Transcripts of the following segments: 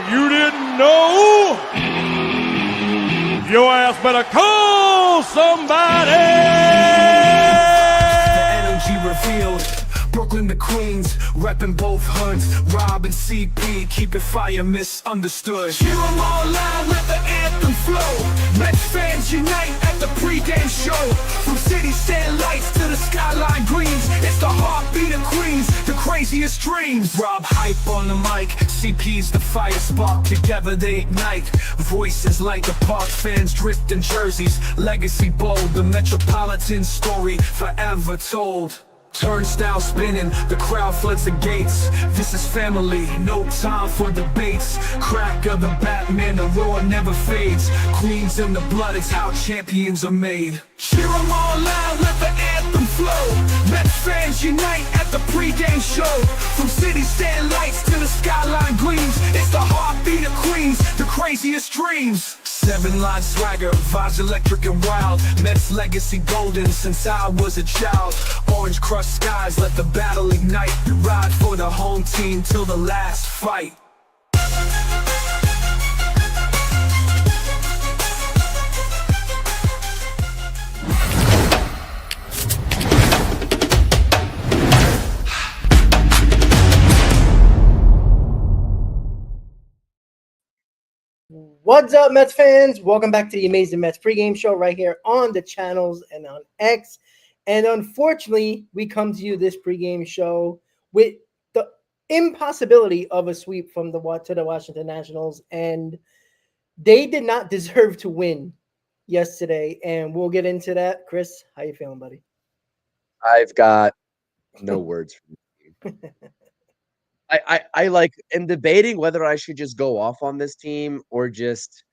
You didn't know? Your ass better call somebody! The energy revealed. Brooklyn to Queens, reppin' both hoods. Rob and CP, keep it fire, misunderstood. Cheer 'em all loud, let the anthem flow. Mets fans unite at the pregame show. From city stand lights to the skyline greens, it's the heartbeat of Queens, the craziest dreams. Rob hype on the mic, CP's the fire spark. Together they ignite, voices like the park. Fans dripped in jerseys, legacy bold. The Metropolitan story forever told. Turnstile spinning, the crowd floods the gates. This is family, no time for debates. Crack of the Batman, the roar never fades. Queens in the blood, it's how champions are made. Cheer 'em all loud, let the anthem flow. Mets fans unite at the pregame show. From city stand lights to the skyline gleams, it's the heartbeat of Queens, the craziest dreams. 7-line swagger, vibes electric and wild. Mets legacy golden since I was a child. Orange crushed skies, let the battle ignite. Ride for the home team till the last fight. What's up, Mets fans? Welcome back to the Amazing Mets pregame show right here on the channels and on X. And unfortunately, we come to you this pregame show with the impossibility of a sweep from the Washington Nationals, and they did not deserve to win yesterday. And we'll get into that. Chris, how you feeling, buddy? I've got no words for you. I like am debating whether I should just go off on this team or just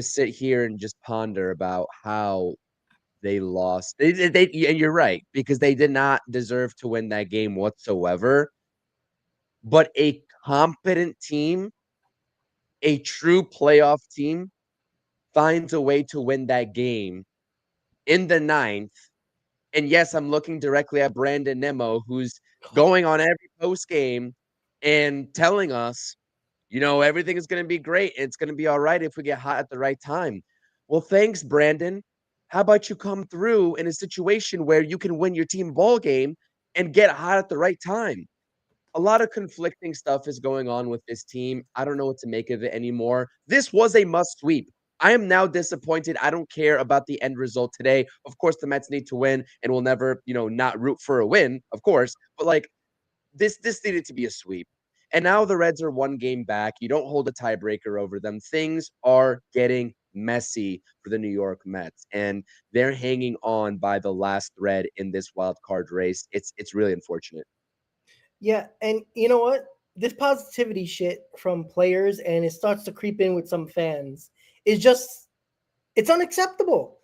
sit here and just ponder about how they lost. They and you're right, because they did not deserve to win that game whatsoever. But a competent team, a true playoff team, finds a way to win that game in the ninth. And yes, I'm looking directly at Brandon Nimmo, who's going on every post game and telling us, everything is going to be great. It's going to be all right if we get hot at the right time. Well, thanks, Brandon. How about you come through in a situation where you can win your team ball game and get hot at the right time? A lot of conflicting stuff is going on with this team. I don't know what to make of it anymore. This was a must sweep. I am now disappointed. I don't care about the end result today. Of course, the Mets need to win, and we'll never, not root for a win, of course. But this needed to be a sweep. And now the Reds are one game back. You don't hold a tiebreaker over them. Things are getting messy for the New York Mets, and they're hanging on by the last thread in this wild card race. It's really unfortunate. Yeah, and you know what? This positivity shit from players, and it starts to creep in with some fans, is just, it's unacceptable.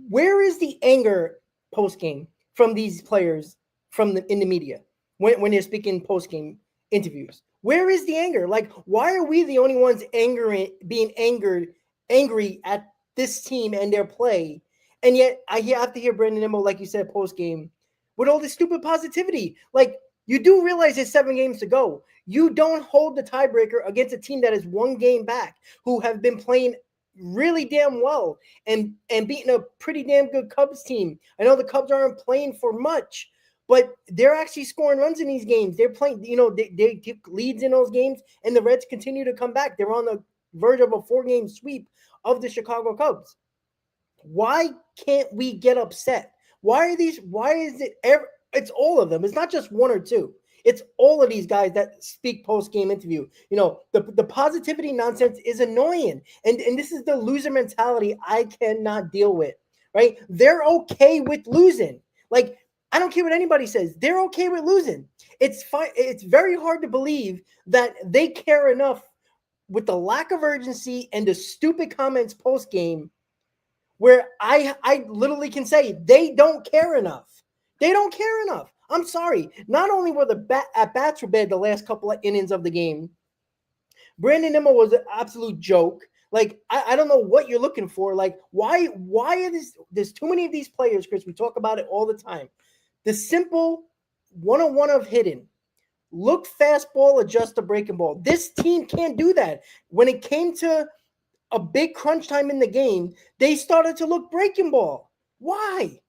Where is the anger post-game from these players in the media when they're speaking post-game interviews? Where is the anger? Why are we the only ones being angry at this team and their play? And yet I have to hear Brandon Nimmo, like you said, post-game, with all this stupid positivity. You do realize there's 7 games to go. You don't hold the tiebreaker against a team that is 1 game back, who have been playing really damn well and beating a pretty damn good Cubs team. I know the Cubs aren't playing for much, but they're actually scoring runs in these games. They're playing, they get leads in those games, and the Reds continue to come back. They're on the verge of a 4-game sweep of the Chicago Cubs. Why can't we get upset? Why is it it's all of them. It's not just 1 or 2. It's all of these guys that speak post-game interview. The positivity nonsense is annoying. And this is the loser mentality I cannot deal with, right? They're okay with losing. I don't care what anybody says. They're okay with losing. It's fine. It's very hard to believe that they care enough with the lack of urgency and the stupid comments post-game, where I literally can say they don't care enough. They don't care enough. I'm sorry. Not only were the at-bats were bad the last couple of innings of the game, Brandon Nimmo was an absolute joke. I don't know what you're looking for. Why are there's too many of these players, Chris. We talk about it all the time. The simple 101 of hitting. look fastball, adjust to breaking ball. This team can't do that. When it came to a big crunch time in the game, they started to look breaking ball. Why?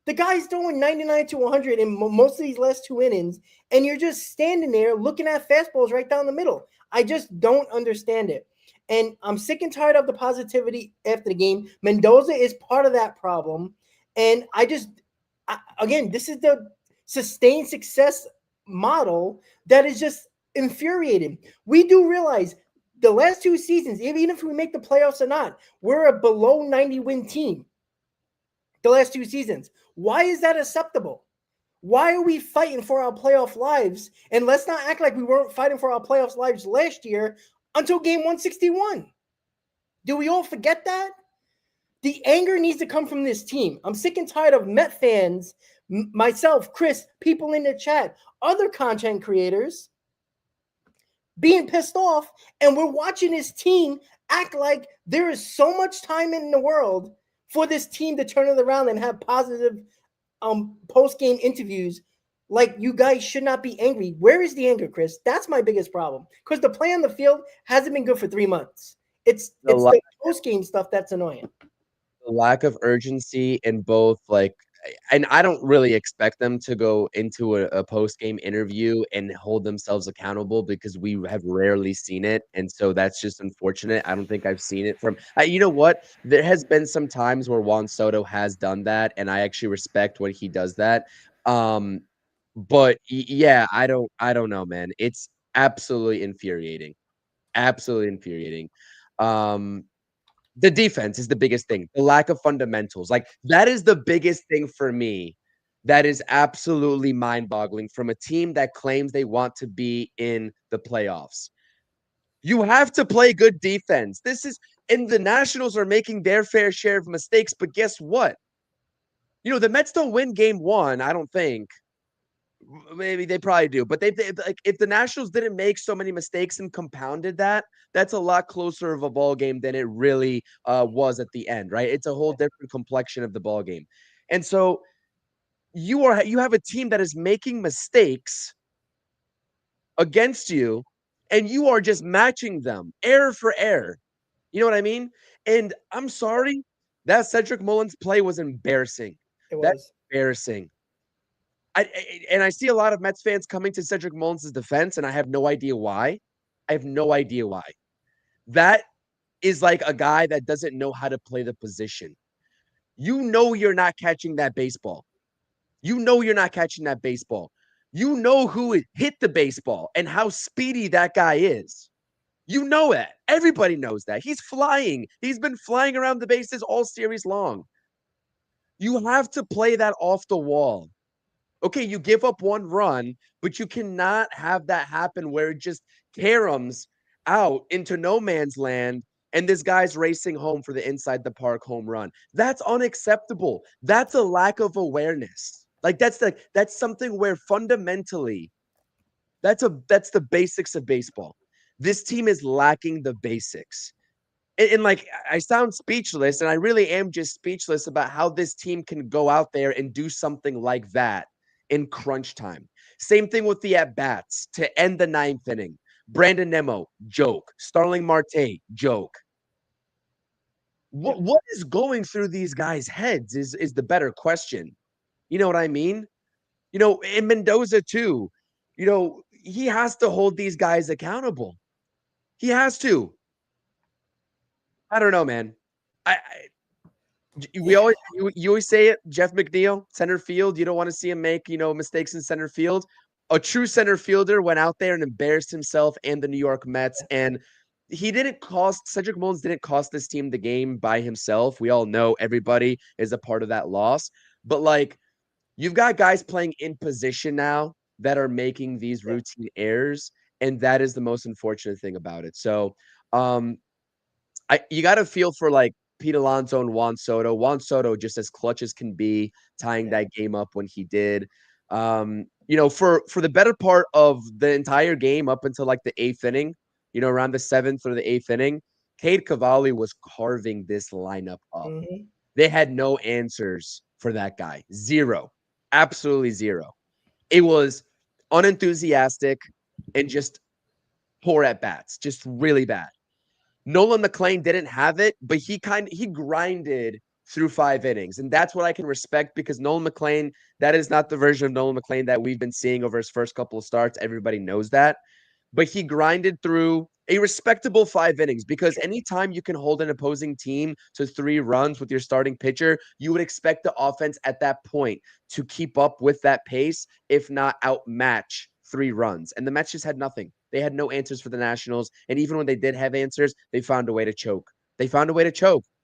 The guy's throwing 99 to 100 in most of these last 2 innings, and you're just standing there looking at fastballs right down the middle. I just don't understand it. And I'm sick and tired of the positivity after the game. Mendoza is part of that problem. And again, this is the sustained success model that is just infuriating. We do realize the last 2 seasons, even if we make the playoffs or not, we're a below 90 win team. The last 2 seasons. Why is that acceptable? Why are we fighting for our playoff lives? And let's not act like we weren't fighting for our playoff lives last year until game 161. Do we all forget that? The anger needs to come from this team. I'm sick and tired of Met fans, myself, Chris, people in the chat, other content creators being pissed off, and we're watching this team act like there is so much time in the world for this team to turn it around and have positive post-game interviews. Like, you guys should not be angry. Where is the anger, Chris? That's my biggest problem. Because the play on the field hasn't been good for 3 months. It's the post-game stuff that's annoying. The lack of urgency in both, like, and I don't really expect them to go into a post-game interview and hold themselves accountable because we have rarely seen it, and so that's just unfortunate. I don't think I've seen it from you know what? There has been some times where Juan Soto has done that, and I actually respect when he does that. But yeah, I don't know, man. It's absolutely infuriating. Absolutely infuriating. The defense is the biggest thing. The lack of fundamentals. Like, that is the biggest thing for me. That is absolutely mind-boggling from a team that claims they want to be in the playoffs. You have to play good defense. And the Nationals are making their fair share of mistakes, but guess what? The Mets don't win game 1, I don't think. Maybe they probably do, but they like, if the Nationals didn't make so many mistakes and compounded that, that's a lot closer of a ball game than it really was at the end, right? It's a whole different complexion of the ball game. And so you have a team that is making mistakes against you, and you are just matching them error for error. You know what I mean? And I'm sorry, that Cedric Mullins play was embarrassing. It was. That's embarrassing. I see a lot of Mets fans coming to Cedric Mullins' defense, and I have no idea why. I have no idea why. That is like a guy that doesn't know how to play the position. You know you're not catching that baseball. You know you're not catching that baseball. You know who hit the baseball and how speedy that guy is. You know it. Everybody knows that. He's flying. He's been flying around the bases all series long. You have to play that off the wall. Okay, you give up 1 run, but you cannot have that happen where it just caroms out into no man's land and this guy's racing home for the inside the park home run. That's unacceptable. That's a lack of awareness. Like, that's something where fundamentally that's the basics of baseball. This team is lacking the basics. And like, I sound speechless, and I really am just speechless about how this team can go out there and do something like that in crunch time. Same thing with the at-bats to end the 9th inning. Brandon Nimmo, joke. Starling Marte, joke. What is going through these guys' heads is the better question. You know what I mean? In Mendoza too, he has to hold these guys accountable. He has to. I don't know, man. You always say it, Jeff McNeil, center field. You don't want to see him make, mistakes in center field. A true center fielder went out there and embarrassed himself and the New York Mets. And Cedric Mullins didn't cost this team the game by himself. We all know everybody is a part of that loss. But like, you've got guys playing in position now that are making these routine errors. And that is the most unfortunate thing about it. So you got to feel for like Pete Alonso and Juan Soto. Juan Soto just as clutch as can be, tying that game up when he did. For the better part of the entire game up until like the 8th inning, around the 7th or the 8th inning, Cade Cavalli was carving this lineup up. Mm-hmm. They had no answers for that guy. Zero. Absolutely zero. It was unenthusiastic, and just poor at bats, just really bad. Nolan McLean didn't have it, but he grinded through 5 innings. And that's what I can respect, because Nolan McLean, that is not the version of Nolan McLean that we've been seeing over his first couple of starts. Everybody knows that. But he grinded through a respectable 5 innings, because anytime you can hold an opposing team to 3 runs with your starting pitcher, you would expect the offense at that point to keep up with that pace, if not outmatch 3 runs. And the Mets just had nothing. They had no answers for the Nationals. And even when they did have answers, they found a way to choke. That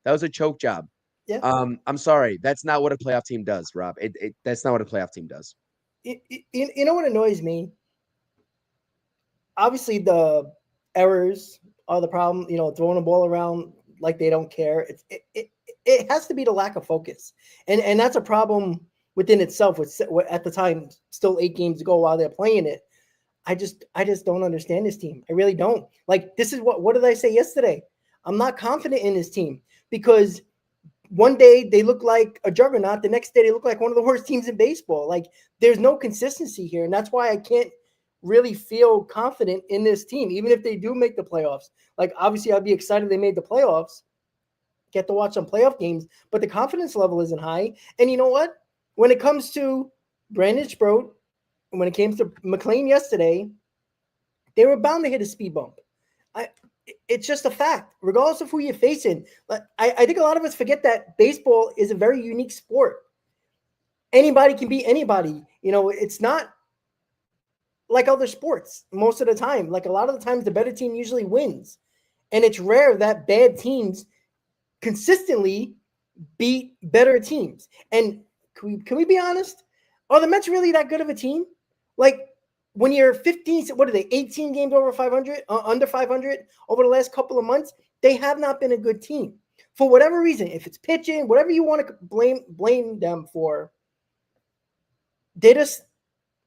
was a choke job. Yeah. I'm sorry. That's not what a playoff team does, Rob. That's not what a playoff team does. You know what annoys me? Obviously, the errors are the problem. Throwing the ball around like they don't care. It has to be the lack of focus, and that's a problem within itself. With at the time, still 8 games to go while they're playing it. I just don't understand this team. I really don't. Like, this is what did I say yesterday? I'm not confident in this team, because one day they look like a juggernaut. The next day they look like one of the worst teams in baseball. Like, there's no consistency here. And that's why I can't really feel confident in this team, even if they do make the playoffs. Like, obviously I'd be excited they made the playoffs, get to watch some playoff games, but the confidence level isn't high. And you know what? When it comes to Brandon Sproat, when it came to McLean yesterday, they were bound to hit a speed bump. It's just a fact, regardless of who you're facing. I think a lot of us forget that baseball is a very unique sport. Anybody can beat anybody. It's not like other sports most of the time. Like, a lot of the times, the better team usually wins. And it's rare that bad teams consistently beat better teams. And can we be honest? Are the Mets really that good of a team? Like, when you're 15, what are they, 18 games over 500, under 500 over the last couple of months, they have not been a good team. For whatever reason, if it's pitching, whatever you want to blame them for, they're just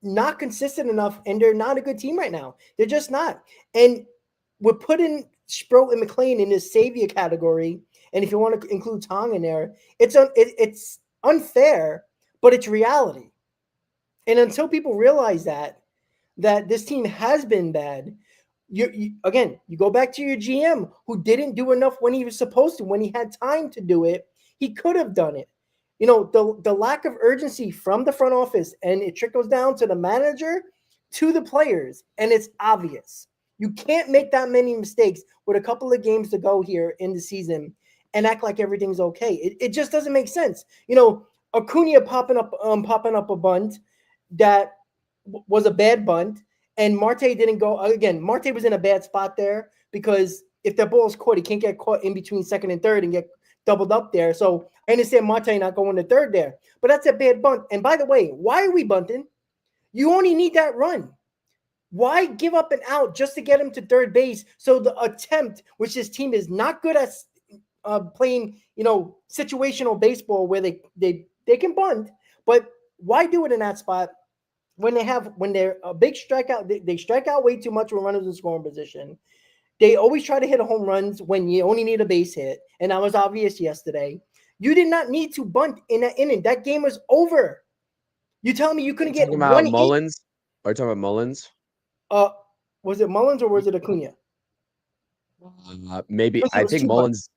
not consistent enough, and they're not a good team right now. They're just not. And we're putting Sproat and McLean in this savior category, and if you want to include Tong in there, it's unfair, but it's reality. And until people realize that this team has been bad, you go back to your GM, who didn't do enough when he was supposed to. When he had time to do it, he could have done it. The lack of urgency from the front office, and it trickles down to the manager, to the players, and it's obvious. You can't make that many mistakes with a couple of games to go here in the season and act like everything's okay. It just doesn't make sense. Acuna popping up a bunt that was a bad bunt, and Marte didn't go. Again, Marte was in a bad spot there, because if that ball is caught, he can't get caught in between second and third and get doubled up there. So I understand Marte not going to third there, but that's a bad bunt. And by the way, why are we bunting? You only need that run. Why give up an out just to get him to third base? So the attempt, which this team is not good at playing, situational baseball where they can bunt, but why do it in that spot when they're a big strikeout? They strike out way too much when runners in scoring position. They always try to hit home runs when you only need a base hit, and that was obvious yesterday. You did not need to bunt in that inning. That game was over. You tell me you couldn't get one Mullins? Are you talking about Mullins? Was it Mullins or was it Acuna? Maybe. I think Mullins.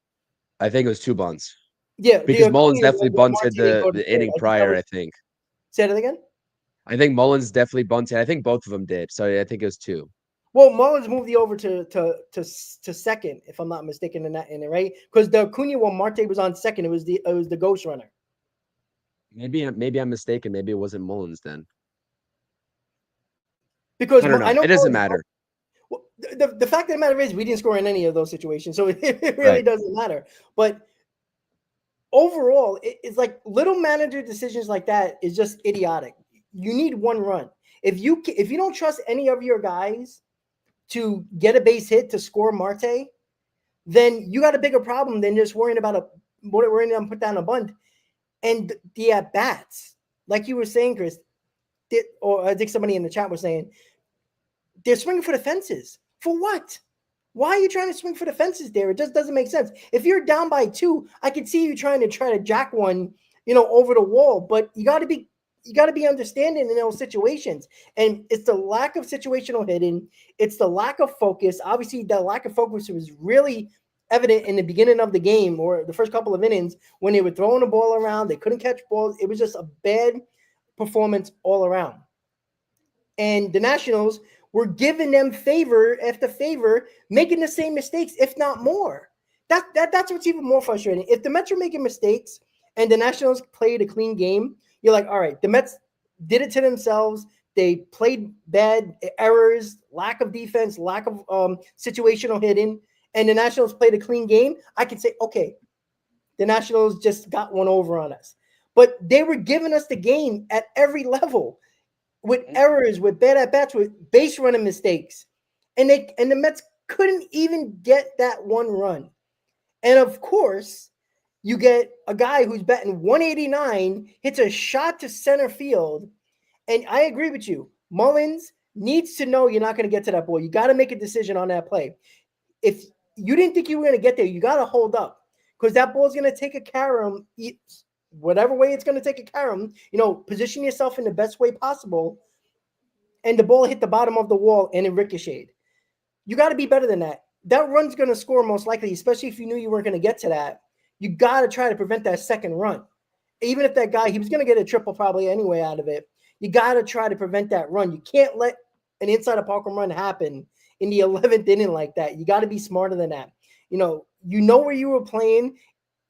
I think it was 2 bunts. Yeah, because Mullins definitely bunted the inning prior. I think. Say that again. I think Mullins definitely bunted. I think both of them did. So I think it was 2. Well, Mullins moved the over to second, if I'm not mistaken, in that inning, right? Because the Acuna one, Marte was on second. It was the ghost runner. Maybe I'm mistaken. Maybe it wasn't Mullins then. Because I don't know. It doesn't matter. Well, the fact of the matter is we didn't score in any of those situations, so it really doesn't matter. But overall, it's like little manager decisions like that is just idiotic. You need one run. If you don't trust any of your guys to get a base hit to score Marte, then you got a bigger problem than just worrying about put down a bunt. And the at bats, like you were saying, Chris, or I think somebody in the chat was saying, they're swinging for the fences. For what? Why are you trying to swing for the fences there? It just doesn't make sense. If you're down by 2, I could see you try to jack one, over the wall. But you got to be you got to be understanding in those situations. And it's the lack of situational hitting. It's the lack of focus. Obviously, the lack of focus was really evident in the beginning of the game or the first couple of innings when they were throwing the ball around. They couldn't catch balls. It was just a bad performance all around. And the Nationals were giving them favor after favor, making the same mistakes, if not more. That's what's even more frustrating. If the Mets are making mistakes and the Nationals played a clean game, you're like, all right, the Mets did it to themselves. They played bad, errors, lack of defense, lack of situational hitting, and the Nationals played a clean game. I can say, okay, the Nationals just got one over on us. But they were giving us the game at every level with errors, with bad at bats, with base running mistakes, and the Mets couldn't even get that one run. And of course, you get a guy who's batting 189, hits a shot to center field, and I agree with you. Mullins needs to know you're not going to get to that ball. You got to make a decision on that play. If you didn't think you were going to get there, you got to hold up because that ball is going to take a carom, whatever way it's going to take a carom. Position yourself in the best way possible, and the ball hit the bottom of the wall and it ricocheted. You got to be better than that. That run's going to score most likely, especially if you knew you weren't going to get to that. You got to try to prevent that second run. Even if that guy, he was going to get a triple probably anyway out of it. You got to try to prevent that run. You can't let an inside of Park run happen in the 11th inning like that. You got to be smarter than that. You know where you were playing.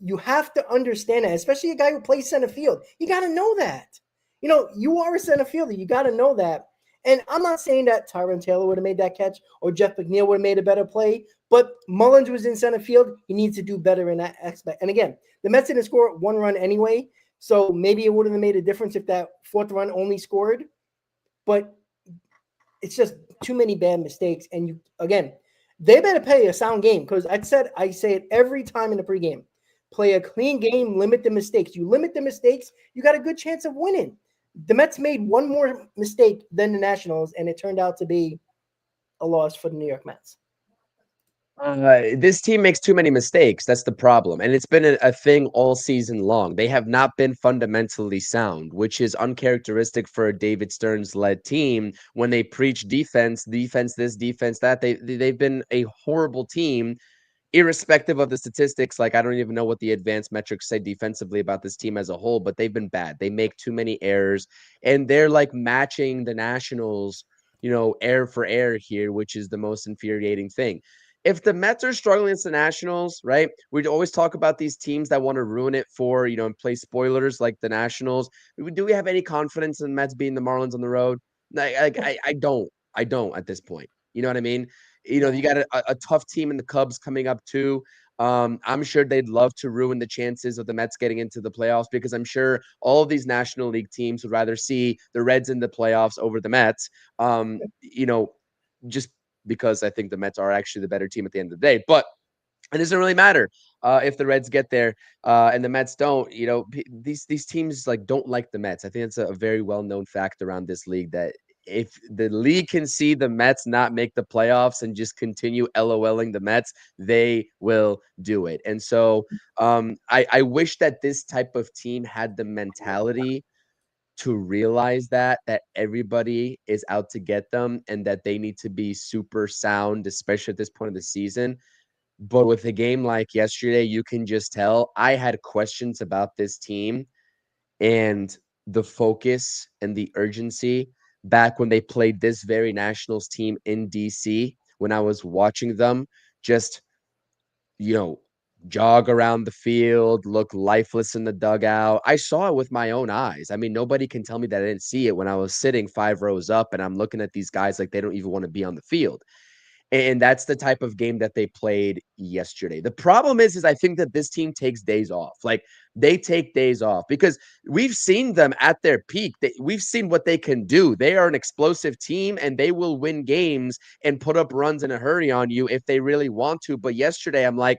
You have to understand that, especially a guy who plays center field. You got to know that. You are a center fielder. You got to know that. And I'm not saying that Tyron Taylor would have made that catch or Jeff McNeil would have made a better play, but Mullins was in center field. He needs to do better in that aspect. And again, the Mets didn't score one run anyway, so maybe it wouldn't have made a difference if that fourth run only scored. But it's just too many bad mistakes. And they better play a sound game because I say it every time in the pregame. Play a clean game, limit the mistakes. You limit the mistakes, you got a good chance of winning. The Mets made one more mistake than the Nationals, and it turned out to be a loss for the New York Mets. This team makes too many mistakes. That's the problem. And it's been a thing all season long. They have not been fundamentally sound, which is uncharacteristic for a David Stearns-led team. When they preach defense, this, defense that, they've been a horrible team. Irrespective of the statistics, like I don't even know what the advanced metrics say defensively about this team as a whole, but they've been bad. They make too many errors, and they're like matching the Nationals, error for error here, which is the most infuriating thing. If the Mets are struggling against the Nationals, right? We always talk about these teams that want to ruin it for, and play spoilers like the Nationals. Do we have any confidence in the Mets beating the Marlins on the road? I don't at this point. You know what I mean? You got a tough team in the Cubs coming up too. I'm sure they'd love to ruin the chances of the Mets getting into the playoffs because I'm sure all of these National League teams would rather see the Reds in the playoffs over the Mets. Just because I think the Mets are actually the better team at the end of the day. But it doesn't really matter if the Reds get there and the Mets don't. These teams don't like the Mets. I think it's a very well-known fact around this league that if the league can see the Mets not make the playoffs and just continue LOLing the Mets, they will do it. And so I wish that this type of team had the mentality to realize that everybody is out to get them and that they need to be super sound, especially at this point of the season. But with a game like yesterday, you can just tell I had questions about this team and the focus and the urgency back when they played this very Nationals team in DC, when I was watching them just, jog around the field, look lifeless in the dugout. I saw it with my own eyes. I mean, nobody can tell me that I didn't see it when I was sitting 5 rows up and I'm looking at these guys like they don't even want to be on the field. And that's the type of game that they played yesterday. The problem is I think that this team takes days off. Like they take days off because we've seen them at their peak. We've seen what they can do. They are an explosive team and they will win games and put up runs in a hurry on you if they really want to. But yesterday, I'm like,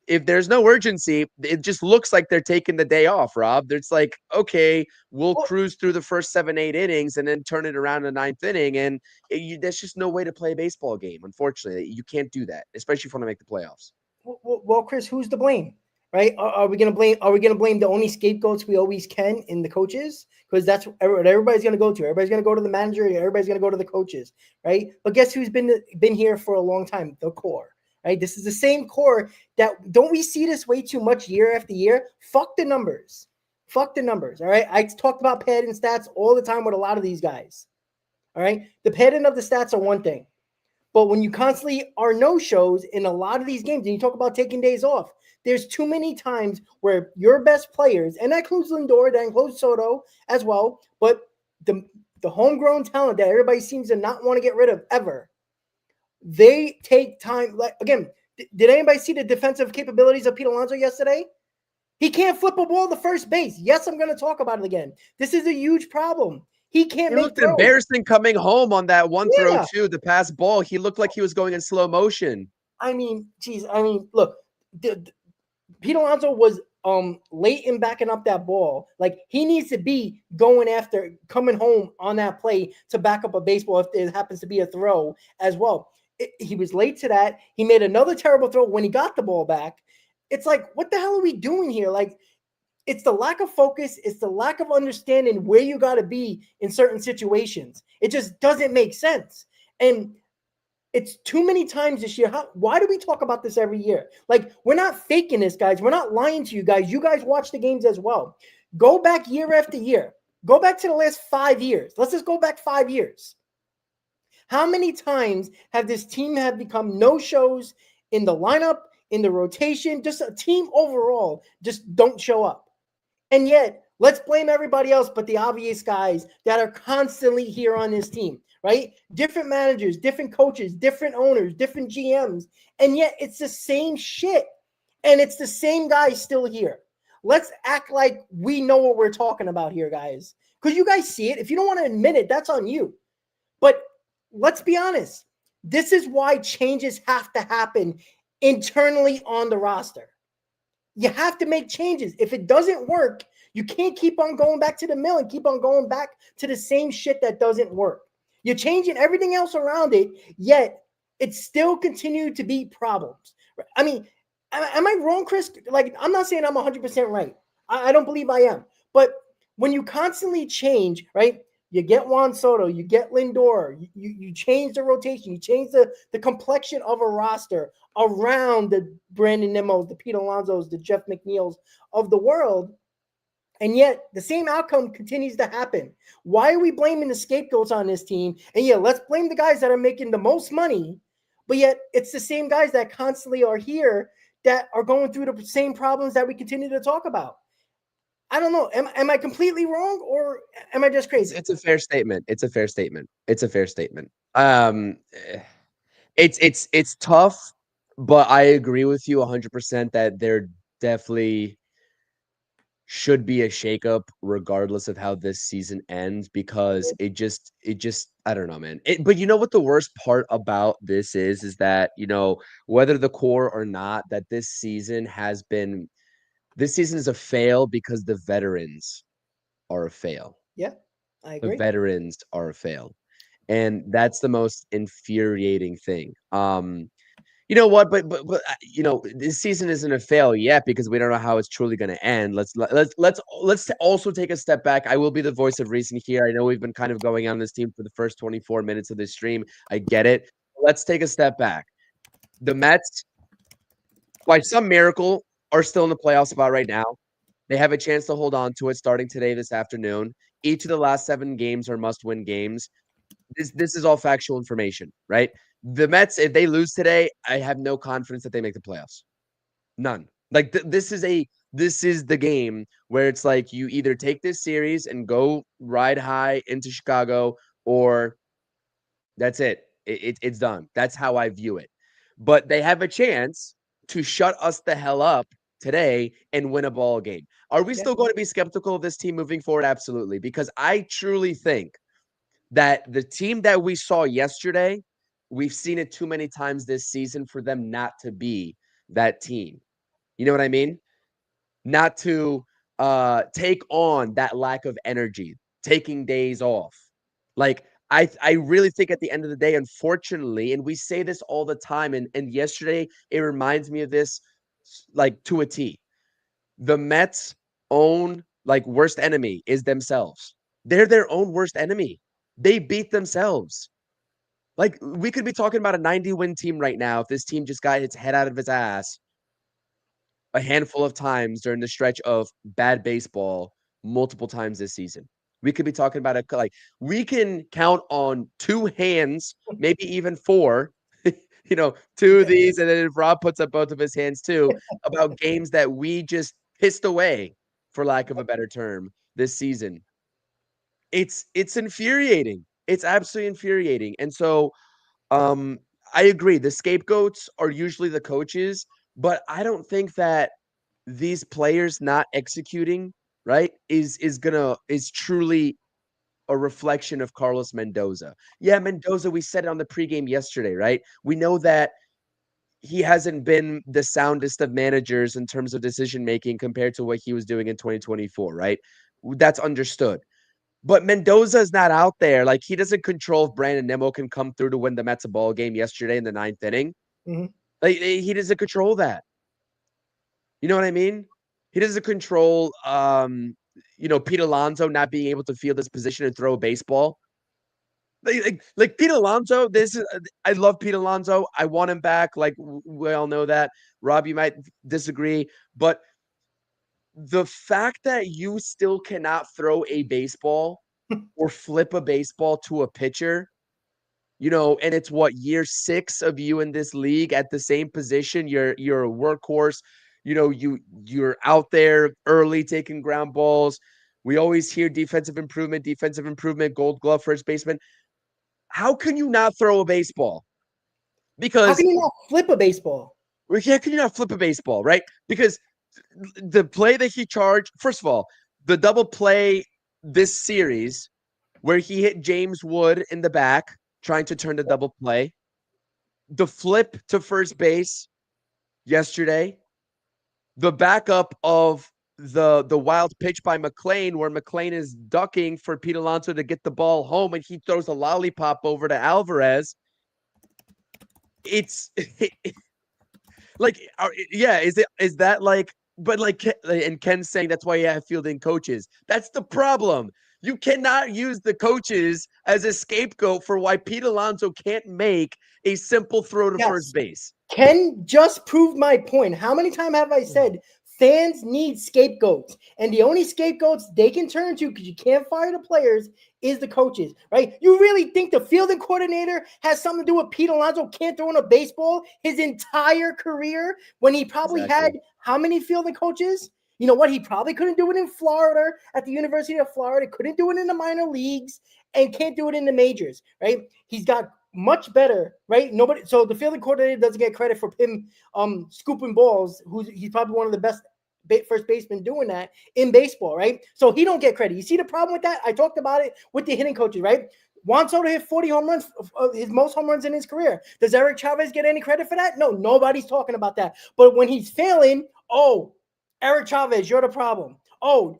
if there's no urgency, it just looks like they're taking the day off, Rob. It's like, okay, we'll cruise through the first 7-8 innings and then turn it around in the ninth inning. And there's just no way to play a baseball game. Unfortunately, you can't do that, especially if you want to make the playoffs. Well, Chris, who's to blame? Right? Are we going to blame? Are we going to blame the only scapegoats we always can in the coaches? because that's what everybody's going to go to. Everybody's going to go to the manager. Everybody's going to go to the coaches, right? But guess who's been here for a long time? The core, right? This is the same core that don't we see this way too much year after year? Fuck the numbers. Fuck the numbers, all right? I talked about padding stats all the time with a lot of these guys, all right? The padding of the stats are one thing. But when you constantly are no-shows in a lot of these games, and you talk about taking days off, there's too many times where your best players, and that includes Lindor, that includes Soto as well, but the homegrown talent that everybody seems to not want to get rid of ever, they take time. Like again, did anybody see the defensive capabilities of Pete Alonso yesterday? He can't flip a ball to first base. Yes, I'm going to talk about it again. This is a huge problem. He can't make looked throws. embarrassing coming home on that one throw too. The pass ball, he looked like he was going in slow motion. I mean, geez. I mean, look, Pete Alonso was late in backing up that ball. Like he needs to be going after coming home on that play to back up a baseball if it happens to be a throw as well. He was late to that. He made another terrible throw when he got the ball back. It's like, what the hell are we doing here? Like, it's the lack of focus. It's the lack of understanding where you got to be in certain situations. It just doesn't make sense. And it's too many times this year. Why do we talk about this every year? Like, we're not faking this, guys. We're not lying to you guys. You guys watch the games as well. Go back year after year. Go back to the last 5 years. Let's just go back 5 years. How many times have this team have become no-shows in the lineup, in the rotation, just a team overall just don't show up? And yet, let's blame everybody else but the obvious guys that are constantly here on this team, right? Different managers, different coaches, different owners, different GMs, and yet it's the same shit. And it's the same guys still here. Let's act like we know what we're talking about here, guys. Because you guys see it. If you don't want to admit it, that's on you. But let's be honest. This is why changes have to happen internally on the roster. You have to make changes. If it doesn't work, you can't keep on going back to the mill and keep on going back to the same shit that doesn't work. You're changing everything else around it, yet it still continues to be problems. I mean, am I wrong, Chris? Like, I'm not saying I'm 100% right. I don't believe I am. But when you constantly change, right? You get Juan Soto, you get Lindor, you change the rotation, you change the complexion of a roster around the Brandon Nimmo's, the Pete Alonso's, the Jeff McNeil's of the world, and yet the same outcome continues to happen. Why are we blaming the scapegoats on this team? And yeah, let's blame the guys that are making the most money, but yet it's the same guys that constantly are here that are going through the same problems that we continue to talk about. I don't know. Am I completely wrong or am I just crazy? It's a fair statement. It's a fair statement. It's a fair statement. It's tough, but I agree with you 100% that there definitely should be a shakeup regardless of how this season ends because it just I don't know, man. But you know what the worst part about this is that, you know, whether the core or not, that this season is a fail because the veterans are a fail. Yeah, I The agree. veterans are a fail. And that's the most infuriating thing. You know what? But you know, this season isn't a fail yet because we don't know how it's truly going to end. Let's also take a step back. I will be the voice of reason here. I know we've been kind of going on this team for the first 24 minutes of this stream. I get it. Let's take a step back. The Mets, by some miracle, are still in the playoff spot right now. They have a chance to hold on to it starting today, this afternoon. Each of the last 7 games are must-win games. This is all factual information, right? The Mets, if they lose today, I have no confidence that they make the playoffs. None. Like this is the game where it's like you either take this series and go ride high into Chicago, or that's it. It's done. That's how I view it. But they have a chance to shut us the hell up today and win a ball game. Are we still going to be skeptical of this team moving forward? Absolutely. Because I truly think that the team that we saw yesterday, we've seen it too many times this season for them not to be that team. You know what I mean? Not to take on that lack of energy, taking days off. Like I really think at the end of the day, unfortunately, and we say this all the time, and yesterday it reminds me of this like to a T. The Mets' own like worst enemy is themselves. They're their own worst enemy. They beat themselves. Like, we could be talking about a 90-win team right now if this team just got its head out of its ass a handful of times during the stretch of bad baseball multiple times this season. We could be talking about we can count on two hands, maybe even four, two of these, and then if Rob puts up both of his hands too, about games that we just pissed away, for lack of a better term, this season. It's infuriating. It's absolutely infuriating. And so I agree. The scapegoats are usually the coaches, but I don't think that these players not executing, right, is truly a reflection of Carlos Mendoza. Yeah, Mendoza, we said it on the pregame yesterday, right? We know that he hasn't been the soundest of managers in terms of decision making compared to what he was doing in 2024, right? That's understood. But Mendoza is not out there. Like, he doesn't control if Brandon Nimmo can come through to win the Mets a ball game yesterday in the 9th inning. Mm-hmm. Like, he doesn't control that. You know what I mean? He doesn't control, Pete Alonso not being able to field his position and throw a baseball. Like Pete Alonso, I love Pete Alonso. I want him back. Like, we all know that. Rob, you might disagree, but the fact that you still cannot throw a baseball or flip a baseball to a pitcher, and it's what, year 6 of you in this league at the same position. You're a workhorse. You're out there early taking ground balls. We always hear defensive improvement, Gold Glove, first baseman. How can you not throw a baseball? How Because can you not flip a baseball? how can you not flip a baseball, right? Because the play that he charged, first of all, the double play this series where he hit James Wood in the back trying to turn the double play, the flip to first base yesterday, the backup of the wild pitch by McLean where McLean is ducking for Pete Alonso to get the ball home and he throws a lollipop over to Alvarez. It's like, is that like, but like, and Ken's saying that's why you have fielding coaches. That's the problem. You cannot use the coaches as a scapegoat for why Pete Alonso can't make a simple throw to first base. Ken just proved my point. How many times have I said fans need scapegoats? And the only scapegoats they can turn to, because you can't fire the players, is the coaches, right? You really think the fielding coordinator has something to do with Pete Alonso can't throw in a baseball his entire career when he probably had how many fielding coaches? You know what? He probably couldn't do it in Florida at the University of Florida, couldn't do it in the minor leagues, and can't do it in the majors, right? He's got much better, right? Nobody. So the fielding coordinator doesn't get credit for him scooping balls. He's probably one of the best first basemen doing that in baseball, right? So he don't get credit. You see the problem with that? I talked about it with the hitting coaches, right? Juan Soto hit 40 home runs, his most home runs in his career. Does Eric Chavez get any credit for that? No, nobody's talking about that. But when he's failing, Eric Chavez, you're the problem.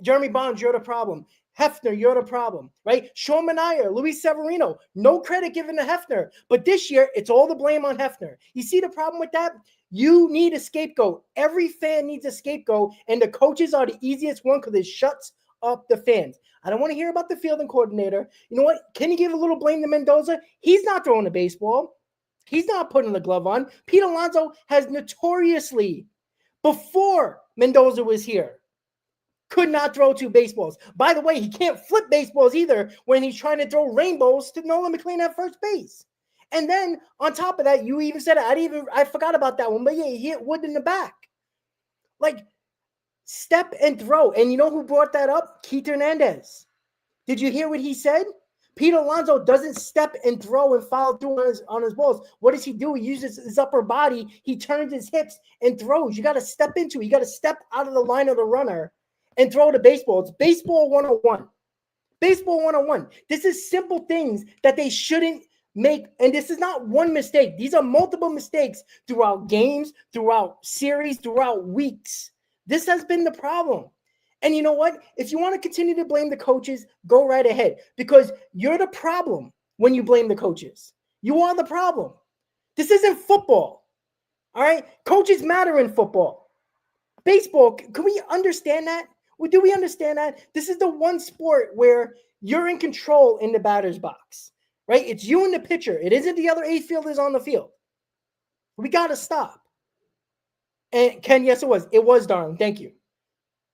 Jeremy Bonds, you're the problem. Hefner, you're the problem, right? Sean Manaea, Luis Severino, no credit given to Hefner. But this year, it's all the blame on Hefner. You see the problem with that? You need a scapegoat. Every fan needs a scapegoat, and the coaches are the easiest one because it shuts up the fans. I don't want to hear about the fielding coordinator. You know what? Can you give a little blame to Mendoza? He's not throwing a baseball. He's not putting the glove on. Pete Alonso has notoriously, before Mendoza was here, could not throw 2 baseballs. By the way, he can't flip baseballs either when he's trying to throw rainbows to Nolan McLean at first base. And then on top of that, you even said it. I forgot about that one, but yeah, he hit Wood in the back. Like, step and throw. And you know who brought that up? Keith Hernandez. Did you hear what he said? Pete Alonso doesn't step and throw and follow through on his balls. What does he do? He uses his upper body. He turns his hips and throws. You got to step into it. You got to step out of the line of the runner and throw the baseball. It's baseball 101. Baseball 101. This is simple things that they shouldn't make. And this is not one mistake. These are multiple mistakes throughout games, throughout series, throughout weeks. This has been the problem. And you know what? If you want to continue to blame the coaches, go right ahead, because you're the problem when you blame the coaches. You are the problem. This isn't football. All right? Coaches matter in football. Baseball, can we understand that? Do we understand that? This is the one sport where You're in control in the batter's box, right? It's you and the pitcher. It isn't the other 8 fielders on the field. We got to stop. And Ken, yes, it was. It was, darling. Thank you.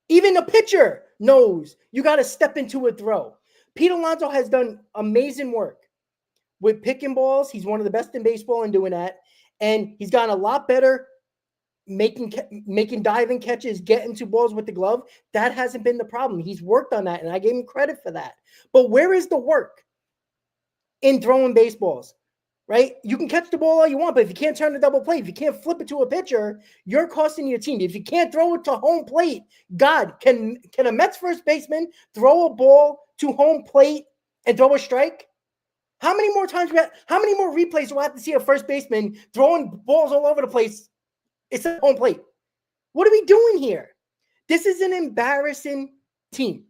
Even the pitcher knows you got to step into a throw. Pete Alonso has done amazing work with picking balls. He's one of the best in baseball in doing that. And he's gotten a lot better making diving catches, getting to balls with the glove. That hasn't been the problem. He's worked on that, and I gave him credit for that. But where is the work in throwing baseballs? Right? You can catch the ball all you want, but if you can't turn the double play, if you can't flip it to a pitcher, you're costing your team. If you can't throw it to home plate, God, can a Mets first baseman throw a ball to home plate and throw a strike? How many more replays do I have to see a first baseman throwing balls all over the place? It's a home plate. What are we doing here? This is an embarrassing team.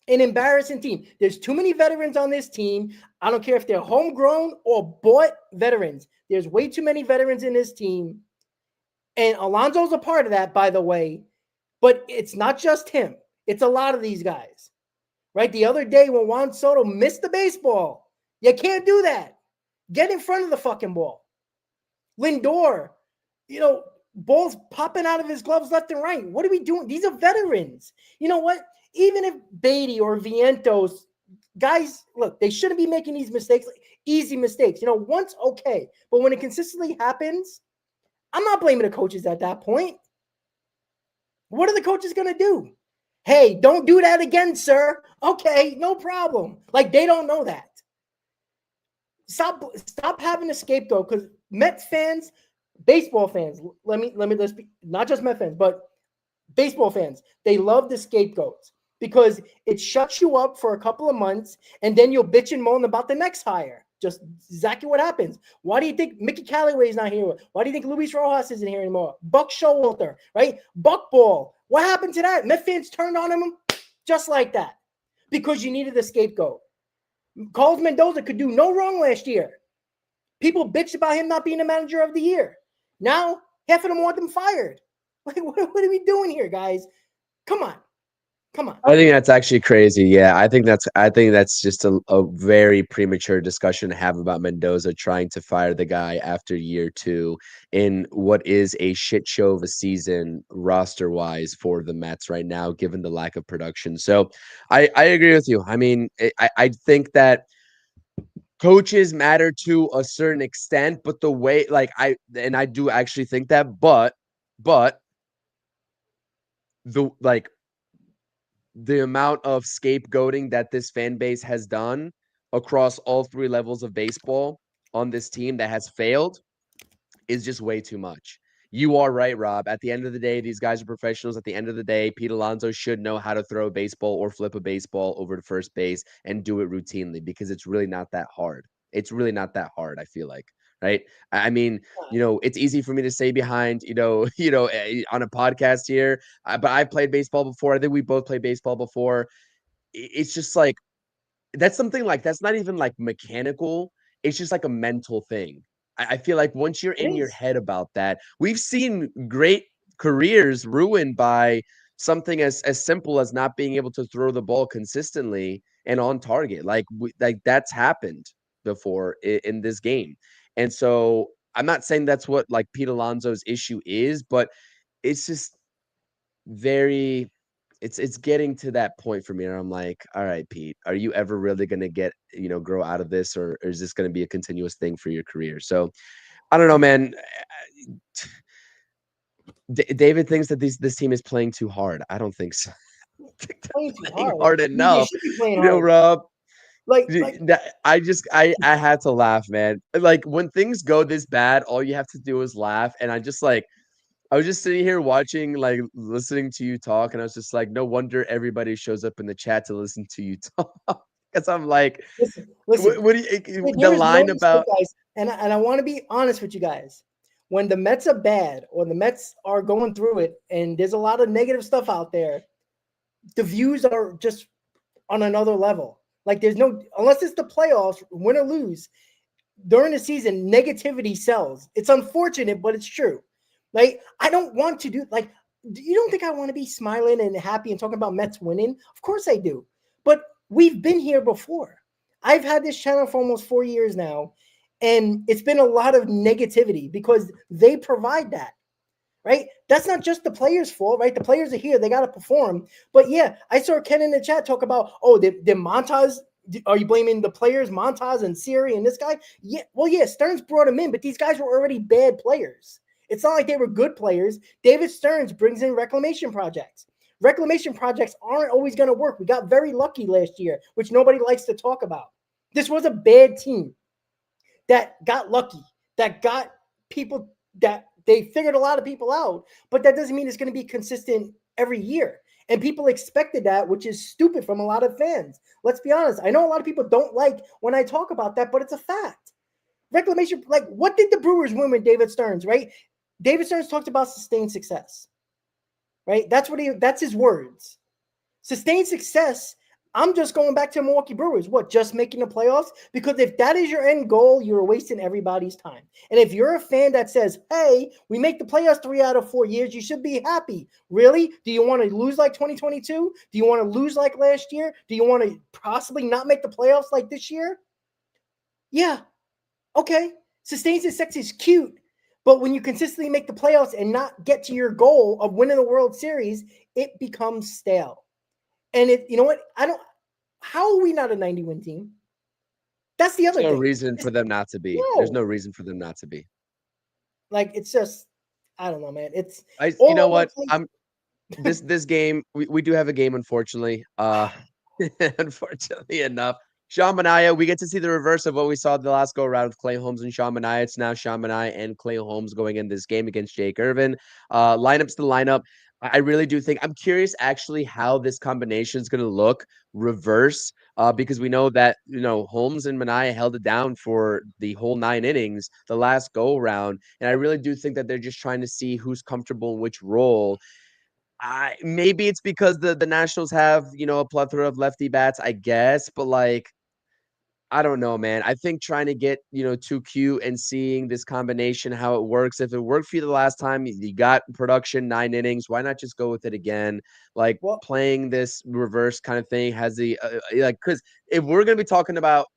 An embarrassing team. There's too many veterans on this team. I don't care if they're homegrown or bought veterans. There's way too many veterans in this team. And Alonso's a part of that, by the way. But it's not just him. It's a lot of these guys. Right? The other day when Juan Soto missed the baseball, you can't do that. Get in front of the fucking ball. Lindor, balls popping out of his gloves left and right. What are we doing? These are veterans. You know what? Even if Beatty or Vientos, guys, look, they shouldn't be making these mistakes, easy mistakes. Once, okay. But when it consistently happens, I'm not blaming the coaches at that point. What are the coaches going to do? Hey, don't do that again, sir. Okay, no problem. Like, they don't know that. Stop having a scapegoat, because Mets fans, baseball fans, let's be not just Mets fans, but baseball fans, they love the scapegoats because it shuts you up for a couple of months, and then you'll bitch and moan about the next hire. Just exactly what happens. Why do you think Mickey Callaway is not here? Why do you think Luis Rojas isn't here anymore? Buck Showalter, right? Buckball. What happened to that? Mets fans turned on him just like that because you needed a scapegoat. Carlos Mendoza could do no wrong last year. People bitched about him not being the manager of the year. Now, half of them want him fired. Like, what are we doing here, guys? Come on. I think that's actually crazy. Yeah, I think that's just a very premature discussion to have about Mendoza trying to fire the guy after year 2 in what is a shit show of a season roster-wise for the Mets right now, given the lack of production. So I agree with you. I mean, I think that coaches matter to a certain extent, but the way, I do actually think that, but the amount of scapegoating that this fan base has done across all 3 levels of baseball on this team that has failed is just way too much. You are right, Rob. At the end of the day, these guys are professionals. At the end of the day, Pete Alonso should know how to throw a baseball or flip a baseball over to first base and do it routinely, because it's really not that hard. It's really not that hard, I feel like. Right. I mean, it's easy for me to say behind, on a podcast here, but I've played baseball before. I think we both played baseball before. It's just like, that's something like, that's not even like mechanical. It's just like a mental thing. I feel like once you're in your head about that, we've seen great careers ruined by something as simple as not being able to throw the ball consistently and on target. Like that's happened before in this game. And so I'm not saying that's what like Pete Alonso's issue is, but it's just very, it's getting to that point for me where I'm like, all right, Pete, are you ever really going to grow out of this, or is this going to be a continuous thing for your career? So I don't know, man. David thinks that this team is playing too hard. I don't think so. Playing too hard enough. You should be playing hard. Rob, I I had to laugh, man. Like, when things go this bad, all you have to do is laugh. And I was just sitting here watching, like, listening to you talk, and I was just like, no wonder everybody shows up in the chat to listen to you talk. Because I'm like, listen. What do you, the line about, guys, and I want to be honest with you guys. When the Mets are bad, or the Mets are going through it, and there's a lot of negative stuff out there, the views are just on another level. Like, there's no, unless it's the playoffs, win or lose, during the season, negativity sells. It's unfortunate, but it's true. Like, I don't want to do, you don't think I want to be smiling and happy and talking about Mets winning? Of course I do. But We've been here before. I've had this channel for almost 4 years now, and it's been a lot of negativity because they provide that, right? That's not just the players' fault, right? The players are here, they got to perform. But yeah, I saw Ken in the chat talk about, oh, the Montaz. Are you blaming the players, Montaz and Siri and this guy? Yeah, well, yeah, Stearns brought him in, but these guys were already bad players. It's not like they were good players. David Stearns brings in reclamation projects. Reclamation projects aren't always going to work. We got very lucky last year, which nobody likes to talk about. This was a bad team that got lucky, that got people, that they figured a lot of people out, but that doesn't mean it's going to be consistent every year. And people expected that, which is stupid from a lot of fans. Let's be honest. I know a lot of people don't like when I talk about that, but it's a fact. Reclamation, like, what did the Brewers win with David Stearns, right? David Stearns talked about sustained success, right? That's his words. Sustained success. I'm just going back to Milwaukee Brewers. What, just making the playoffs? Because if that is your end goal, you're wasting everybody's time. And if you're a fan that says, hey, we make the playoffs 3 out of 4 years, you should be happy. Really? Do you want to lose like 2022? Do you want to lose like last year? Do you want to possibly not make the playoffs like this year? Yeah. Okay. Sustained success is cute. But when you consistently make the playoffs and not get to your goal of winning the World Series, it becomes stale. And you know what? How are we not a 90-win team? That's the other There's no thing. reason for them not to be. No. There's no reason for them not to be. Like, it's just, I don't know, man. It's you know what? This game, we do have a game, unfortunately. Unfortunately enough. Sean Manaea, we get to see the reverse of what we saw the last go around with Clay Holmes and Sean Manaea. It's now Sean Manaea and Clay Holmes going in this game against Jake Irvin. Lineup's the lineup. I really do think I'm curious actually how this combination is going to look reverse, because we know that, Holmes and Manaea held it down for the whole 9 innings, the last go around. And I really do think that they're just trying to see who's comfortable in which role. Maybe it's because the Nationals have, a plethora of lefty bats, I guess, but like, I don't know, man. I think trying to get, too cute and seeing this combination, how it works. If it worked for you the last time, you got production, 9 innings. Why not just go with it again? Like, playing this reverse kind of thing has the, because if we're going to be talking about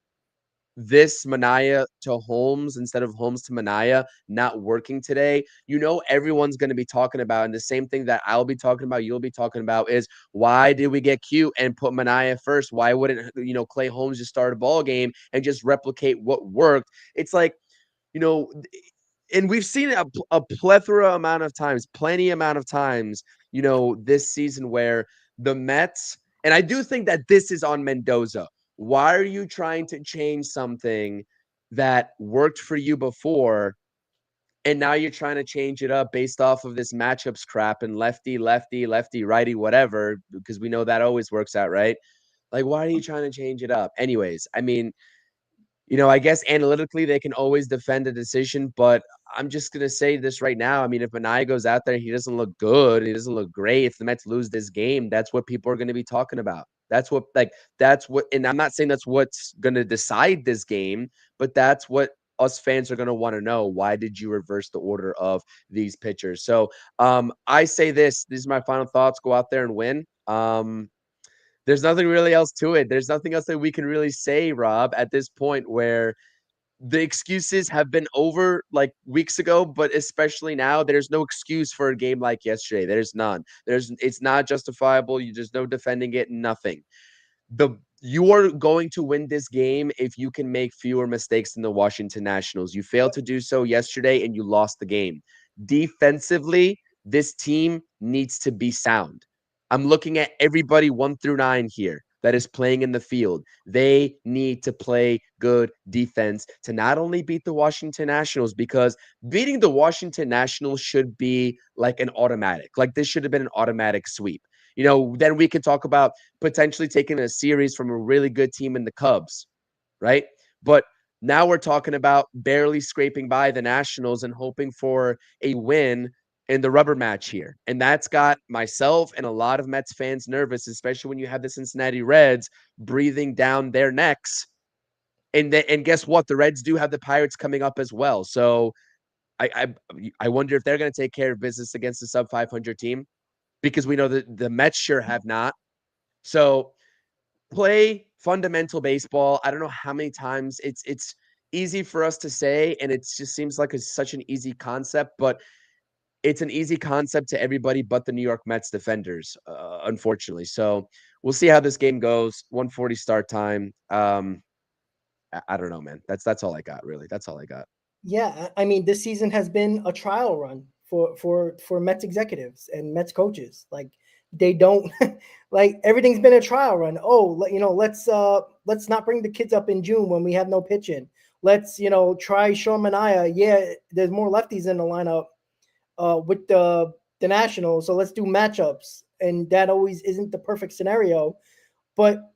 this Manaea to Holmes instead of Holmes to Manaea not working today, everyone's going to be talking about, and the same thing that I'll be talking about, you'll be talking about, is why did we get cute and put Manaea first? Why wouldn't, Clay Holmes just start a ball game and just replicate what worked? It's like, and we've seen it a plethora amount of times, plenty amount of times, this season where the Mets, and I do think that this is on Mendoza. Why are you trying to change something that worked for you before, and now you're trying to change it up based off of this matchups crap and lefty, lefty, lefty, righty, whatever, because we know that always works out, right? Like, why are you trying to change it up? Anyways, I mean, I guess analytically they can always defend a decision, but I'm just going to say this right now. I mean, if Manaea goes out there, he doesn't look good, he doesn't look great. If the Mets lose this game, that's what people are going to be talking about. That's what, and I'm not saying that's what's going to decide this game, but that's what us fans are going to want to know. Why did you reverse the order of these pitchers? So I say these are my final thoughts. Go out there and win. There's nothing really else to it. There's nothing else that we can really say, Rob, at this point, where the excuses have been over like weeks ago, but especially now, there's no excuse for a game like yesterday. There's none. It's not justifiable. There's no defending it. Nothing. You are going to win this game if you can make fewer mistakes than the Washington Nationals. You failed to do so yesterday and you lost the game. Defensively, this team needs to be sound. I'm looking at everybody 1 through 9 here that is playing in the field. They need to play good defense to not only beat the Washington Nationals, because beating the Washington Nationals should be like an automatic. Like, this should have been an automatic sweep. Then we could talk about potentially taking a series from a really good team in the Cubs, right? But now we're talking about barely scraping by the Nationals and hoping for a win in the rubber match here. And that's got myself and a lot of Mets fans nervous, especially when you have the Cincinnati Reds breathing down their necks. And guess what? The Reds do have the Pirates coming up as well. So I wonder if they're going to take care of business against the sub 500 team, because we know that the Mets sure have not. So play fundamental baseball. I don't know how many times it's easy for us to say, and it just seems like it's such an easy concept, but it's an easy concept to everybody but the New York Mets defenders, unfortunately. So we'll see how this game goes. 1:40 start time. I don't know, man. That's all I got, really. That's all I got. Yeah, I mean, this season has been a trial run for Mets executives and Mets coaches. Like they don't like everything's been a trial run. Oh, let's not bring the kids up in June when we have no pitching. Let's try Sean Manaea. Yeah, there's more lefties in the lineup with the Nationals, so let's do matchups, and that always isn't the perfect scenario. But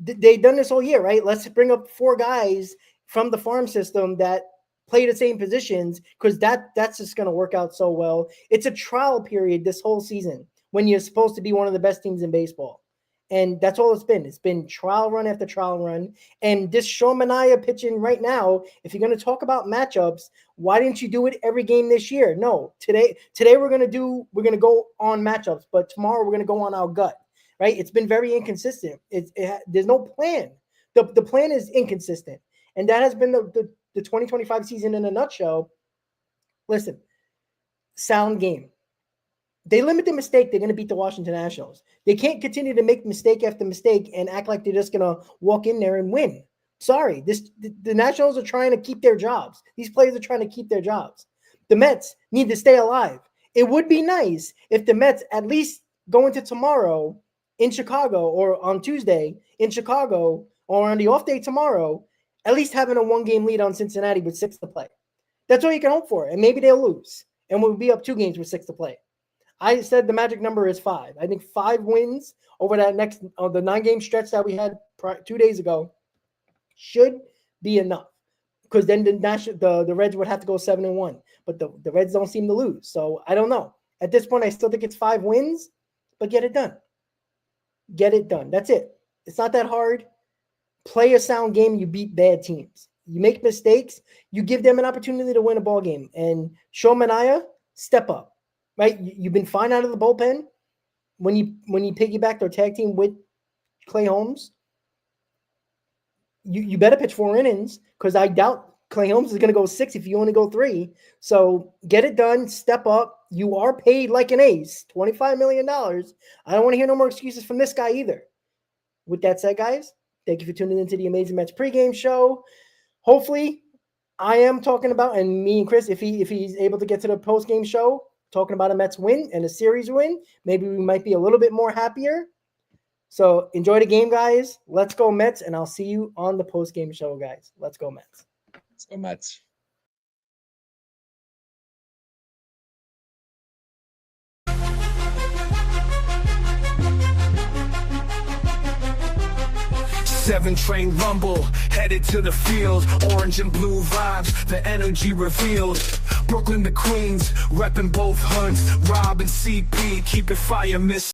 they've done this all year, right? Let's bring up 4 guys from the farm system that play the same positions because that's just going to work out so well. It's a trial period this whole season when you're supposed to be one of the best teams in baseball. And that's all it's been. It's been trial run after trial run. And this Sean Manaea pitching right now, if you're going to talk about matchups, why didn't you do it every game this year? No, today we're going to go on matchups, but tomorrow we're going to go on our gut, right? It's been very inconsistent. There's no plan. The plan is inconsistent. And that has been the 2025 season in a nutshell. Listen, sound game. They limit the mistake, they're going to beat the Washington Nationals. They can't continue to make mistake after mistake and act like they're just going to walk in there and win. Sorry, the Nationals are trying to keep their jobs. These players are trying to keep their jobs. The Mets need to stay alive. It would be nice if the Mets at least go into tomorrow in Chicago or on Tuesday in Chicago or on the off day tomorrow, at least having a 1-game lead on Cincinnati with 6 to play. That's all you can hope for. And maybe they'll lose. And we'll be up 2 games with 6 to play. I said the magic number is 5. I think 5 wins over that next the 9-game stretch that we had 2 days ago should be enough. Because then the Reds would have to go 7-1. But the Reds don't seem to lose. So I don't know. At this point, I still think it's 5 wins, but get it done. Get it done. That's it. It's not that hard. Play a sound game. You beat bad teams. You make mistakes. You give them an opportunity to win a ball game. And Sean Manaea, step up. Right, you've been fine out of the bullpen when you piggybacked or tag team with Clay Holmes. You better pitch 4 innings because I doubt Clay Holmes is going to go 6 if you only go 3. So get it done, step up. You are paid like an ace, $25 million. I don't want to hear no more excuses from this guy either. With that said, guys, thank you for tuning into the Amazing Mets pregame show. Hopefully, I am talking about, and me and Chris, if he's able to get to the postgame show, talking about a Mets win and a series win. Maybe we might be a little bit more happier. So enjoy the game, guys. Let's go Mets, and I'll see you on the post-game show, guys. Let's go Mets. Let's go Mets. Seven train rumble, headed to the field. Orange and blue vibes, the energy revealed. Brooklyn to Queens, repping both hunts. Rob and CP, keep it fire, miss.